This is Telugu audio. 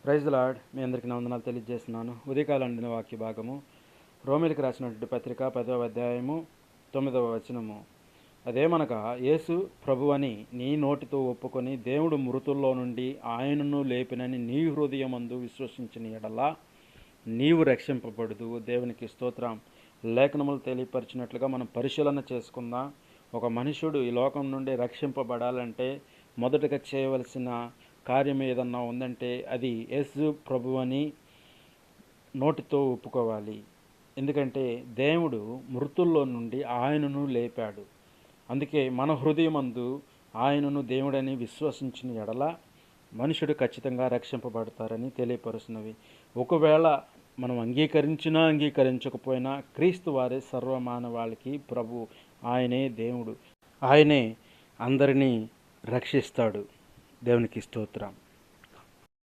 Praise the lord. మీ అందరికీ నా వందనాలు తెలియజేస్తున్నాను. ఉదయకాలం అందిన వాక్య భాగము రోమీయులకు రాసినటువంటి పత్రిక 10వ అధ్యాయము 9వ వచనము. అదేమనగా, యేసు ప్రభువని నీ నోటితో ఒప్పుకొని దేవుడు మృతుల్లో నుండి ఆయనను లేపినని నీ హృదయమందు విశ్వసించిన ఎడల నీవు రక్షింపబడుదు. దేవునికి స్తోత్రం. లేఖనములు తెలియపరిచినట్లుగా మనం పరిశీలన చేసుకుందాం. ఒక మనుషుడు ఈ లోకం నుండి రక్షింపబడాలంటే మొదటగా చేయవలసిన కార్యం ఏదన్నా ఉందంటే అది యేసు ప్రభువని నోటితో ఒప్పుకోవాలి. ఎందుకంటే దేవుడు మృతుల్లో నుండి ఆయనను లేపాడు. అందుకే మన హృదయమందు ఆయనను దేవుడని విశ్వసించిన ఎడల మనుషుడు ఖచ్చితంగా రక్షింపబడతారని తెలియపరుస్తున్నవి. ఒకవేళ మనం అంగీకరించినా అంగీకరించకపోయినా క్రీస్తు వారే సర్వమానవాళికి ప్రభు. ఆయనే దేవుడు. ఆయనే అందరినీ రక్షిస్తాడు. దేవునికి స్తోత్రం.